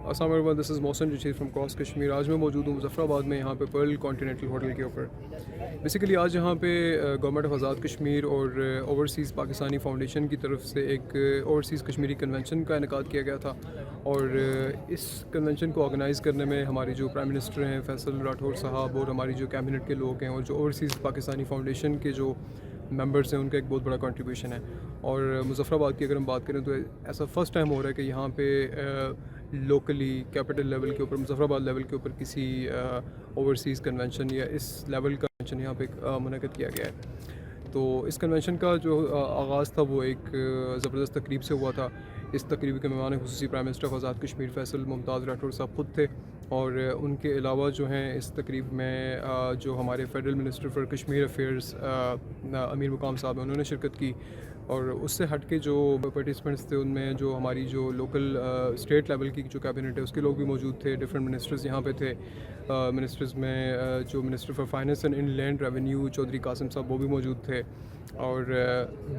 السلام علیکم، دس از محسن Rashid from cross Kashmir. آج میں موجود ہوں مظفر آباد میں، یہاں پہ پرل کانٹیننٹل ہوٹل کے اوپر. بیسیکلی آج یہاں پہ گورنمنٹ آف آزاد کشمیر اور اوورسیز پاکستانی فاؤنڈیشن کی طرف سے ایک اوورسیز کشمیری کنونشن کا انعقاد کیا گیا تھا. اور اس کنونشن کو آرگنائز کرنے میں ہماری جو پرائم منسٹر ہیں فیصل راٹھور صاحب اور ہماری جو کیبنٹ کے لوگ ہیں اور جو اوورسیز پاکستانی فاؤنڈیشن کے جو ممبرس ہیں ان کا ایک بہت بڑا کنٹریبیوشن ہے. اور مظفر آباد کی اگر ہم بات کریں تو ایسا فرسٹ ٹائم ہو رہا ہے کہ یہاں پہ لوکلی کیپٹل لیول کے اوپر مظفر آباد لیول کے اوپر کسی اوورسیز کنونشن یا اس لیول کا کنونشن یہاں پہ منعقد کیا گیا ہے. تو اس کنونشن کا جو آغاز تھا وہ ایک زبردست تقریب سے ہوا تھا. اس تقریب کے مہمان خصوصی prime minister of Azad Kashmir Faisal ممتاز راٹھور صاحب خود تھے، اور ان کے علاوہ جو ہیں اس تقریب میں جو ہمارے federal minister for Kashmir affairs Amir Muqam صاحب ہیں انہوں نے شرکت کی. اور اس سے ہٹ کے جو پارٹیسپینٹس تھے ان میں جو ہماری جو لوکل اسٹیٹ لیول کی جو کیبنٹ ہے اس کے لوگ بھی موجود تھے. ڈفرینٹ منسٹرز یہاں پہ تھے. منسٹرز میں جو minister for finance and inland revenue Chaudhry Qasim صاحب وہ بھی موجود تھے. اور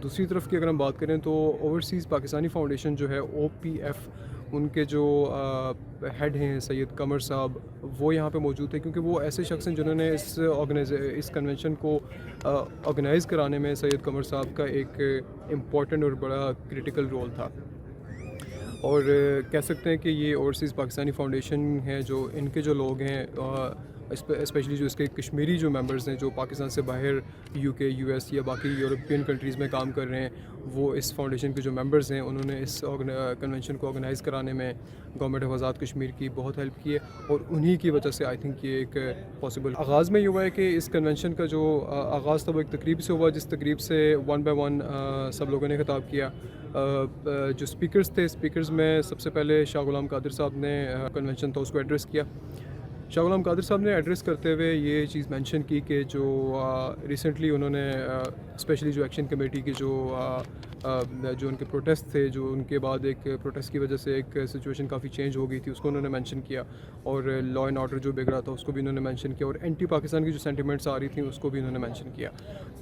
دوسری طرف کی اگر ہم بات کریں تو اوورسیز پاکستانی فاؤنڈیشن جو ہے او پی ایف، ان کے جو ہیڈ ہیں سید قمر صاحب وہ یہاں پہ موجود تھے، کیونکہ وہ ایسے شخص ہیں جنہوں نے اس کنونشن کو آرگنائز کرانے میں سید قمر صاحب کا ایک امپورٹنٹ اور بڑا کرٹیکل رول تھا. اور کہہ سکتے ہیں کہ یہ اوورسیز پاکستانی فاؤنڈیشن ہے جو ان کے جو لوگ ہیں اسپیشلی جو اس کے کشمیری جو ممبرز ہیں جو پاکستان سے باہر یو کے یو ایس یا باقی یورپین کنٹریز میں کام کر رہے ہیں، وہ اس فاؤنڈیشن کے جو ممبرز ہیں انہوں نے اس کنونشن کو آرگنائز کرانے میں گورنمنٹ آف آزاد کشمیر کی بہت ہیلپ کی ہے. اور انہی کی وجہ سے آئی تھنک یہ ایک پاسبل آغاز میں یہ ہوا ہے کہ اس کنونشن کا جو آغاز تھا وہ ایک تقریب سے ہوا، جس تقریب سے ون بائی ون سب لوگوں نے خطاب کیا. جو اسپیکرز تھے، اسپیکرز میں سب سے پہلے شاہ غلام قادر صاحب نے کنونشن تھا اس کو ایڈریس کیا. شاہ غلام قادر صاحب نے ایڈریس کرتے ہوئے یہ چیز مینشن کی کہ جو ریسنٹلی انہوں نے اسپیشلی جو ایکشن کمیٹی کے جو ان کے پروٹیسٹ تھے، جو ان کے بعد ایک پروٹیسٹ کی وجہ سے ایک سچویشن کافی چینج ہو گئی تھی، اس کو انہوں نے مینشن کیا. اور لا اینڈ آرڈر جو بگڑا تھا اس کو بھی انہوں نے مینشن کیا، اور اینٹی پاکستان کی جو سینٹیمنٹس آ رہی تھیں اس کو بھی انہوں نے مینشن کیا.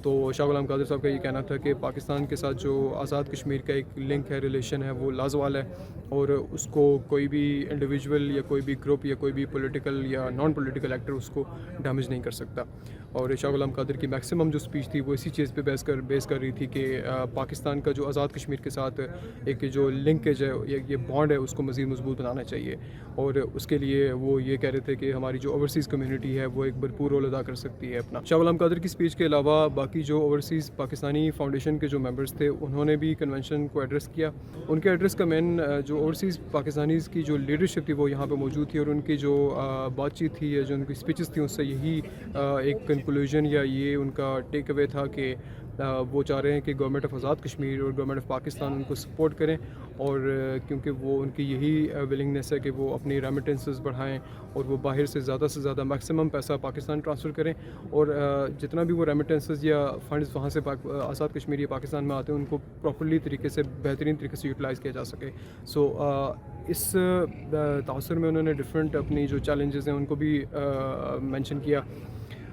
تو شاہ غلام قادر صاحب کا یہ کہنا تھا کہ پاکستان کے ساتھ جو آزاد کشمیر کا ایک لنک ہے، ریلیشن ہے، وہ لازوال ہے، اور اس کو کوئی بھی انڈیویجول یا کوئی بھی گروپ یا کوئی بھی پولیٹیکل یا نان پولیٹیکل ایکٹر اس کو ڈیمیج نہیں کر سکتا. اور شاہ غلام قادر کی میکسیمم جو اسپیچ تھی وہ اسی چیز پہ بیس کر رہی تھی کہ پاکستان کا جو آزاد کشمیر کے ساتھ ایک جو لنکیج ہے، یہ بانڈ ہے، اس کو مزید مضبوط بنانا چاہیے. اور اس کے لیے وہ یہ کہہ رہے تھے کہ ہماری جو اوورسیز کمیونٹی ہے وہ ایک بھرپور رول ادا کر سکتی ہے اپنا. شاہ غلام قادر کی اسپیچ کے علاوہ باقی جو اوورسیز پاکستانی فاؤنڈیشن کے جو ممبرس تھے انہوں نے بھی کنونشن کو ایڈریس کیا. ان کے ایڈریس کا مین جو اوورسیز پاکستانیز کی جو لیڈرشپ تھی وہ یہاں پہ موجود تھی، اور ان کی جو بات چیت تھی یا جو ان کی اسپیچز تھیں اس سے یہی ایک کنکلوژن یا یہ ان کا ٹیک اوے تھا کہ وہ چاہ رہے ہیں کہ گورنمنٹ آف آزاد کشمیر اور گورنمنٹ آف پاکستان ان کو سپورٹ کریں. اور کیونکہ وہ ان کی یہی ولنگنیس ہے کہ وہ اپنی ریمیٹنسز بڑھائیں اور وہ باہر سے زیادہ میکسیمم پیسہ پاکستان ٹرانسفر کریں، اور جتنا بھی وہ ریمیٹنسز یا فنڈز وہاں سے آزاد کشمیر یا پاکستان میں آتے ہیں ان کو پراپرلی طریقے سے بہترین طریقے سے یوٹیلائز کیا جا سکے. سو اس تاثر میں انہوں نے ڈفرینٹ اپنی جو چیلنجز ہیں ان کو بھی مینشن کیا.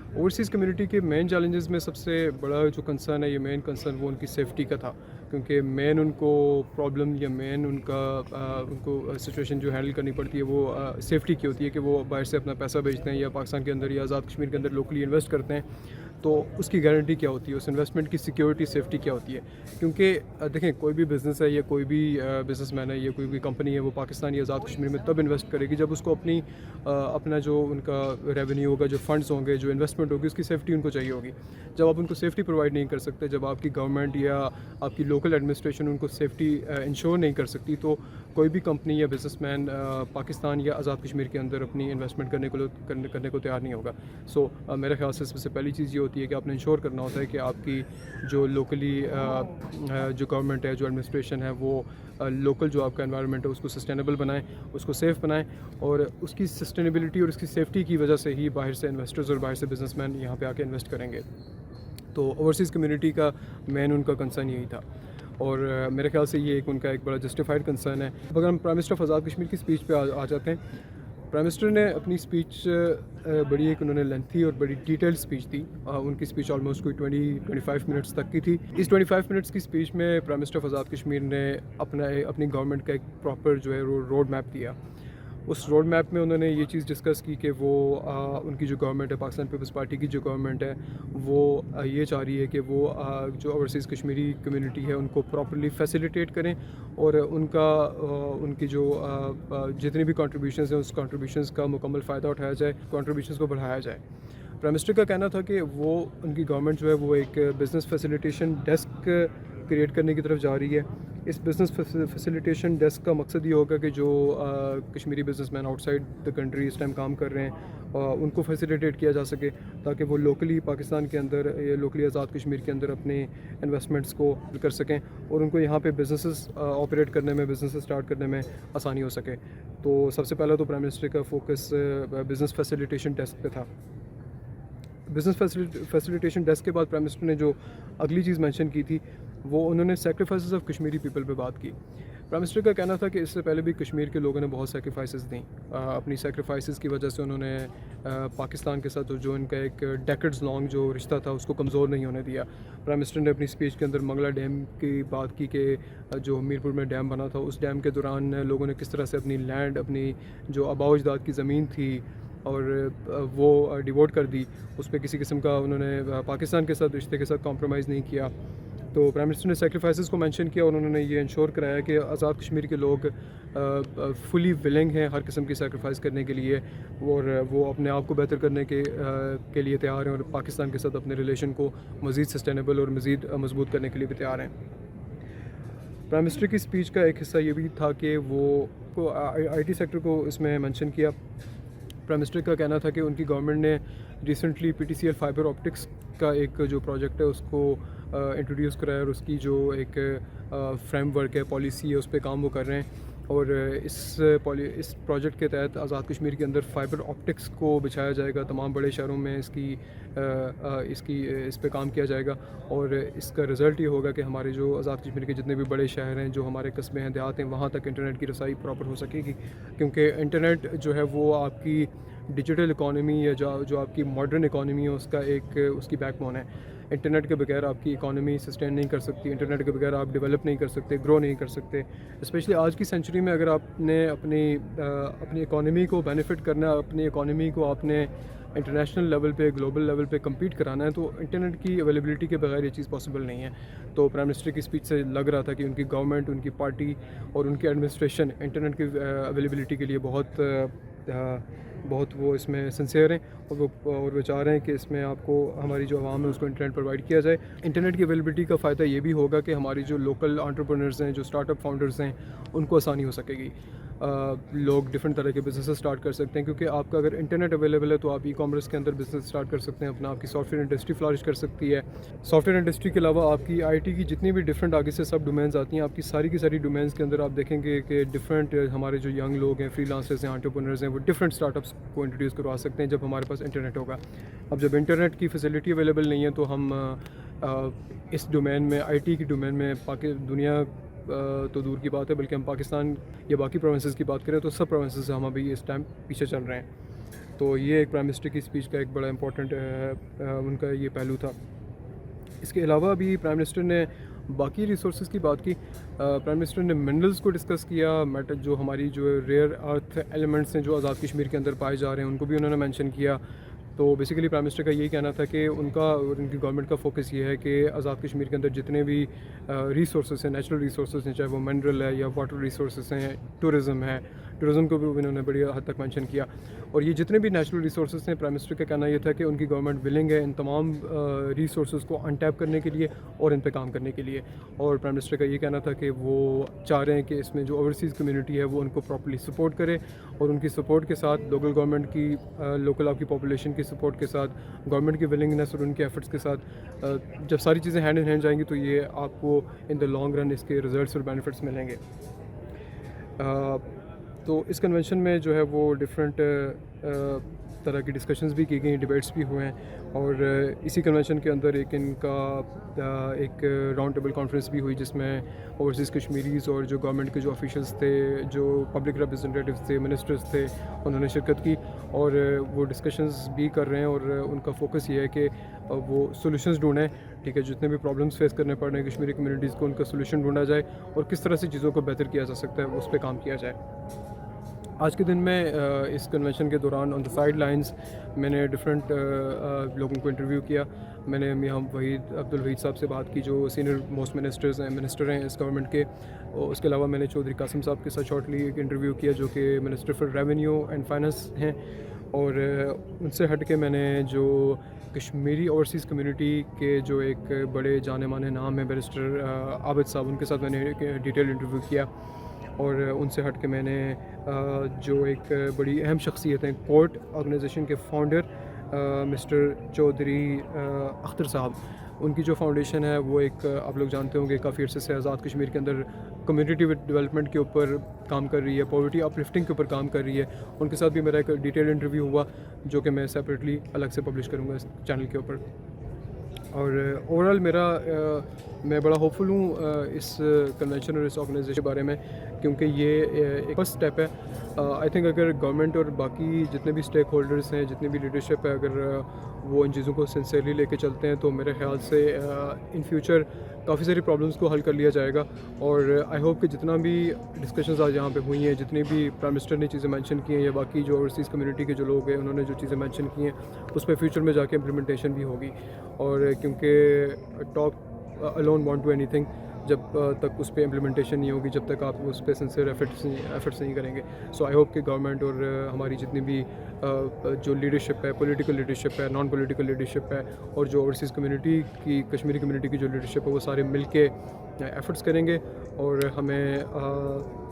اوورسیز کمیونٹی کے مین چیلنجز میں سب سے بڑا جو کنسرن ہے، یہ مین کنسرن وہ ان کی سیفٹی کا تھا، کیونکہ مین ان کو پرابلم یا مین ان کو سچویشن جو ہینڈل کرنی پڑتی ہے وہ سیفٹی کی ہوتی ہے کہ وہ باہر سے اپنا پیسہ بھیجتے ہیں یا پاکستان کے اندر یا آزاد کشمیر کے اندر لوکلی انویسٹ کرتے ہیں، تو اس کی گارنٹی کیا ہوتی ہے، اس انویسٹمنٹ کی سیکیورٹی سیفٹی کیا ہوتی ہے. کیونکہ دیکھیں کوئی بھی بزنس ہے یا کوئی بھی بزنس مین ہے یا کوئی بھی کمپنی ہے، وہ پاکستان یا آزاد کشمیر میں تب انویسٹ کرے گی جب اس کو اپنا جو ان کا ریونیو ہوگا، جو فنڈز ہوں گے، جو انویسٹمنٹ ہوگی، اس کی سیفٹی ان کو چاہیے ہوگی. جب آپ ان کو سیفٹی پرووائڈ نہیں کر سکتے، جب آپ کی گورنمنٹ یا آپ کی لوکل ایڈمنسٹریشن ان کو سیفٹی انشور نہیں کر سکتی، تو کوئی بھی کمپنی یا بزنس مین پاکستان یا آزاد کشمیر کے اندر اپنی انویسٹمنٹ کرنے کو تیار نہیں ہوگا. سو میرے خیال سے سب سے پہلی چیز یہ ہوتی ہے کہ آپ نے انشور کرنا ہوتا ہے کہ آپ کی جو لوکلی جو گورنمنٹ ہے، جو ایڈمنسٹریشن ہے، وہ لوکل جو آپ کا انوائرمنٹ ہے اس کو سسٹینیبل بنائیں، اس کو سیف بنائیں، اور اس کی سسٹینیبلٹی اور اس کی سیفٹی کی وجہ سے ہی باہر سے انویسٹرز اور باہر سے بزنس مین یہاں پہ آ کے انویسٹ کریں گے. تو اوورسیز کمیونٹی کا مین ان کا کنسرن یہی تھا، اور میرے خیال سے یہ ان کا ایک بڑا جسٹیفائڈ کنسرن ہے. اگر ہم prime minister of Azad Kashmir کی اسپیچ پہ آ جاتے ہیں، پرائم منسٹر نے اپنی اسپیچ بڑی ایک انہوں نے لینتھی اور بڑی ڈیٹیل اسپیچ تھی. ان کی اسپیچ آلموسٹ کوئی 20-25 منٹس تک کی تھی. اس 25 منٹس کی اسپیچ میں prime minister of Azad Kashmir نے اپنی گورنمنٹ کا ایک پراپر جو ہے روڈ میپ دیا. اس روڈ میپ میں انہوں نے یہ چیز ڈسکس کی کہ وہ ان کی جو گورنمنٹ ہے، پاکستان پیپلز پارٹی کی جو گورنمنٹ ہے، وہ یہ چاہ رہی ہے کہ وہ جو اوورسیز کشمیری کمیونٹی ہے ان کو پراپرلی فیسیلیٹیٹ کریں، اور ان کی جو جتنی بھی کنٹریبیوشنز ہیں اس کنٹریبیوشنز کا مکمل فائدہ اٹھایا جائے، کنٹریبیوشنز کو بڑھایا جائے۔ پرائم منسٹر کا کہنا تھا کہ وہ ان کی گورنمنٹ جو ہے وہ ایک بزنس فیسیلیٹیشن ڈیسک کریٹ کرنے کی طرف جا رہی ہے۔ اس بزنس فیسیلیٹیشن ڈیسک کا مقصد یہ ہوگا کہ جو Kashmiri businessman outside the country اس ٹائم کام کر رہے ہیں ان کو فیسیلیٹیٹ کیا جا سکے، تاکہ وہ لوکلی پاکستان کے اندر یا لوکلی آزاد کشمیر کے اندر اپنے انویسٹمنٹس کو کر سکیں، اور ان کو یہاں پہ بزنسز آپریٹ کرنے میں، بزنسز اسٹارٹ کرنے میں آسانی ہو سکے۔ تو سب سے پہلا تو پرائم منسٹر کا فوکس بزنس فیسیلیٹیشن ڈیسک پہ تھا۔ بزنس فیسیلیٹیشن ڈیسک کے بعد پرائم منسٹر نے جو اگلی چیز مینشن کی تھی وہ انہوں نے سیکریفائسز آف کشمیری پیپل پہ بات کی۔ پرائم منسٹر کا کہنا تھا کہ اس سے پہلے بھی کشمیر کے لوگوں نے بہت سیکریفائسز دیں، اپنی سیکریفائسز کی وجہ سے انہوں نے پاکستان کے ساتھ جو ان کا ایک ڈیکڈز لانگ جو رشتہ تھا اس کو کمزور نہیں ہونے دیا۔ پرائم منسٹر نے اپنی اسپیچ کے اندر منگلا ڈیم کی بات کی کہ جو میرپور میں ڈیم بنا تھا، اس ڈیم کے دوران لوگوں نے کس طرح سے اپنی لینڈ، اپنی جو آباء و اجداد کی زمین تھی اور وہ ڈیووٹ کر دی، اس پہ کسی قسم کا انہوں نے پاکستان کے ساتھ رشتے کے ساتھ کمپرومائز نہیں کیا۔ تو پرائم منسٹر نے سیکریفائسز کو مینشن کیا، اور انہوں نے یہ انشور کرایا کہ آزاد کشمیر کے لوگ فلی ولنگ ہیں ہر قسم کی سیکریفائس کرنے کے لیے، اور وہ اپنے آپ کو بہتر کرنے کے لیے تیار ہیں، اور پاکستان کے ساتھ اپنے ریلیشن کو مزید سسٹینیبل اور مزید مضبوط کرنے کے لیے بھی تیار ہیں۔ پرائم منسٹر کی اسپیچ کا ایک حصہ یہ بھی تھا کہ وہ آئی ٹی سیکٹر کو اس میں مینشن کیا۔ پرائم منسٹر کا کہنا تھا کہ ان کی گورنمنٹ نے recently P T C L fibre optics کا ایک جو پروجیکٹ ہے اس کو انٹروڈیوس کرایا، اور اس کی جو ایک فریم ورک ہے، پالیسی ہے، اس پہ کام وہ کر رہے ہیں، اور اس پروجیکٹ کے تحت آزاد کشمیر کے اندر فائبر آپٹکس کو بچھایا جائے گا، تمام بڑے شہروں میں اس پہ کام کیا جائے گا، اور اس کا رزلٹ یہ ہوگا کہ ہمارے جو آزاد کشمیر کے جتنے بھی بڑے شہر ہیں، جو ہمارے قصبے ہیں، دیہات ہیں، وہاں تک انٹرنیٹ کی رسائی پراپر ہو سکے گی، کیونکہ انٹرنیٹ جو ہے وہ آپ کی ڈیجیٹل اکانومی یا جو آپ کی ماڈرن اکانومی ہے اس کی بیک بون ہے۔ انٹرنیٹ کے بغیر آپ کی اکانومی سسٹین نہیں کر سکتی، انٹرنیٹ کے بغیر آپ ڈیولپ نہیں کر سکتے، گرو نہیں کر سکتے۔ اسپیشلی آج کی سینچری میں اگر آپ نے اپنی اکانومی کو بینیفٹ کرنا ہے، اپنی اکانومی کو آپ نے انٹرنیشنل لیول پہ، گلوبل لیول پہ کمپیٹ کرانا ہے، تو انٹرنیٹ کی اویلیبلٹی کے بغیر یہ چیز پاسبل نہیں ہے۔ تو پرائم منسٹر کی اسپیچ سے لگ رہا تھا کہ ان کی گورنمنٹ، ان کی پارٹی اور ان کی ایڈمنسٹریشن انٹرنیٹ کی اویلیبلٹی کے لیے بہت وہ اس میں سنسیئر ہیں، اور وہ چاہ رہے ہیں کہ اس میں آپ کو، ہماری جو عوام ہے اس کو انٹرنیٹ پرووائڈ کیا جائے۔ انٹرنیٹ کی اویلیبلٹی کا فائدہ یہ بھی ہوگا کہ ہماری جو لوکل انٹرپرینرز ہیں، جو اسٹارٹ اپ فاؤنڈرز ہیں، ان کو آسانی ہو سکے گی۔ لوگ ڈفرینٹ طرح کے بزنس اسٹارٹ کر سکتے ہیں، کیونکہ آپ کا اگر انٹرنیٹ اویلیبل ہے تو آپ ای کامرس کے اندر بزنس اسٹارٹ کر سکتے ہیں، اپنا آپ کی سافٹ ویئر انڈسٹری فلورش کر سکتی ہے۔ سافٹ ویئر انڈسٹری کے علاوہ آپ کی آئی ٹی کی جتنی بھی ڈفرینٹ آگے سے سب ڈومینز آتی ہیں، آپ کی ساری ڈومینز کے اندر آپ دیکھیں گے کہ ڈفرینٹ ہمارے جو ینگ لوگ ہیں، فری لانسرز ہیں، انٹرپرینرز ہیں، وہ ڈفرینٹ اسٹارٹ اپس کو انٹروڈیوس کروا سکتے ہیں جب ہمارے پاس انٹرنیٹ ہوگا۔ اب جب انٹرنیٹ کی فیسلٹی اویلیبل نہیں ہے تو ہم اس ڈومین میں، آئی ٹی کی ڈومین میں، دنیا تو دور کی بات ہے، بلکہ ہم پاکستان یا باقی پروونسز کی بات کریں تو سب پروونسز سے ہم ابھی اس ٹائم پیچھے چل رہے ہیں۔ تو یہ ایک پرائم منسٹر کی اسپیچ کا ایک بڑا امپورٹنٹ ان کا یہ پہلو تھا۔ اس کے علاوہ بھی پرائم منسٹر نے باقی ریسورسز کی بات کی۔ پرائم منسٹر نے منرلز کو ڈسکس کیا، جو ہماری جو ریئر ارتھ ایلیمنٹس ہیں جو آزاد کشمیر کے اندر پائے جا رہے ہیں، ان کو بھی انہوں نے مینشن کیا۔ تو بیسیکلی پرائم منسٹر کا یہی کہنا تھا کہ ان کا اور ان کی گورنمنٹ کا فوکس یہ ہے کہ آزاد کشمیر کے اندر جتنے بھی ریسورسز ہیں، نیچرل ریسورسز ہیں، چاہے وہ منرل ہے یا واٹر ریسورسز ہیں، ٹورزم کو بھی انہوں نے بڑی حد تک مینشن کیا۔ اور یہ جتنے بھی نیچرل ریسورسز ہیں، پرائم منسٹر کا کہنا یہ تھا کہ ان کی گورنمنٹ ولنگ ہے ان تمام ریسورسز کو انٹیپ کرنے کے لیے اور ان پہ کام کرنے کے لیے۔ اور پرائم منسٹر کا یہ کہنا تھا کہ وہ چاہ رہے ہیں کہ اس میں جو اوورسیز کمیونٹی ہے وہ ان کو پراپرلی سپورٹ کرے، اور ان کی سپورٹ کے ساتھ لوکل گورنمنٹ کی، لوکل آپ کی پاپولیشن کی سپورٹ کے ساتھ، گورنمنٹ کی ولنگنیس اور ان کے ایفرٹس کے ساتھ جب ساری چیزیں ہینڈ ان ہینڈ جائیں گی تو یہ آپ کو ان دا لانگ رن اس کے رزلٹس اور بینیفٹس ملیں گے۔ تو اس کنونشن میں جو ہے وہ ڈفرینٹ طرح کی ڈسکشنز بھی کی گئیں، ڈبیٹس بھی ہوئے ہیں، اور اسی کنونشن کے اندر ان کا ایک راؤنڈ ٹیبل کانفرنس بھی ہوئی جس میں اوورسیز کشمیریز اور جو گورنمنٹ کے جو آفیشلز تھے، جو پبلک ریپرزنٹیٹیوز تھے، منسٹرز تھے، انہوں نے شرکت کی، اور وہ ڈسکشنز بھی کر رہے ہیں، اور ان کا فوکس یہ ہے کہ وہ سولوشنز ڈھونڈیں، ٹھیک ہے، جتنے بھی پرابلمس فیس کرنے پڑ رہے ہیں کشمیری کمیونٹیز کو، ان کا سولوشن ڈھونڈا جائے اور کس طرح سے چیزوں کو بہتر کیا جا سکتا ہے اس پہ کام کیا جائے۔ آج کے دن میں اس کنونشن کے دوران آن دا سائڈ لائنز میں نے ڈفرینٹ لوگوں کو انٹرویو کیا. میں نے میاں عبدالوحید صاحب سے بات کی جو سینئر موسٹ منسٹر ہیں اس گورنمنٹ کے. اور اس کے علاوہ میں نے چودھری قاسم صاحب کے ساتھ شارٹلی ایک انٹرویو کیا جو کہ minister for revenue and finance ہیں. اور ان سے ہٹ کے میں نے جو کشمیری اوورسیز کمیونٹی کے جو ایک بڑے جانے مانے نام ہیں بیرسٹر عابد صاحب, ان کے ساتھ میں نے ڈیٹیل انٹرویو کیا. اور ان سے ہٹ کے میں نے جو ایک بڑی اہم شخصیت ہیں کورٹ آرگنائزیشن کے فاؤنڈر مسٹر چودھری اختر صاحب, ان کی جو فاؤنڈیشن ہے وہ ایک آپ لوگ جانتے ہوں گے کافی عرصے سے آزاد کشمیر کے اندر کمیونٹی ڈیولپمنٹ کے اوپر کام کر رہی ہے, پاورٹی اپ لفٹنگ کے اوپر کام کر رہی ہے. ان کے ساتھ بھی میرا ایک ڈیٹیل انٹرویو ہوا جو کہ میں سیپریٹلی الگ سے پبلش کروں گا اس چینل کے اوپر. اور اوور آل میں بڑا ہوپ فل ہوں اس کنونشن اور اس آرگنائزیشن کے بارے میں, کیونکہ یہ ایک فرسٹ اسٹیپ ہے. آئی تھنک اگر گورنمنٹ اور باقی جتنے بھی اسٹیک ہولڈرس ہیں, جتنی بھی لیڈرشپ ہے, اگر وہ ان چیزوں کو سنسیئرلی لے کے چلتے ہیں تو میرے خیال سے ان فیوچر کافی ساری پرابلمس کو حل کر لیا جائے گا. اور آئی ہوپ کہ جتنا بھی ڈسکشنز آج یہاں پہ ہوئی ہیں, جتنی بھی پرائم منسٹر نے چیزیں مینشن کی ہیں یا باقی جو اوورسیز کمیونٹی کے جو لوگ ہیں انہوں نے جو چیزیں مینشن کی ہیں اس پہ فیوچر میں جا کے امپلیمنٹیشن بھی ہوگی. اور کیونکہ talk alone want do any thing, جب تک اس پہ امپلیمنٹیشن نہیں ہوگی, جب تک آپ اس پہ سنسیئر ایفرٹس نہیں کریں گے. سو آئی ہوپ کہ گورنمنٹ اور ہماری جتنی بھی جو لیڈرشپ ہے, پولیٹیکل لیڈرشپ ہے, نان پولیٹیکل لیڈرشپ ہے, اور جو اوورسیز کمیونٹی کی کشمیری کمیونٹی کی جو لیڈرشپ ہے وہ سارے مل کے ایفرٹس کریں گے. اور ہمیں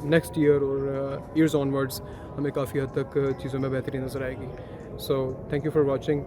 نیکسٹ ایئر اور ایئرز آن ورڈس ہمیں کافی حد تک چیزوں میں بہتری نظر آئے گی. So thank you for watching.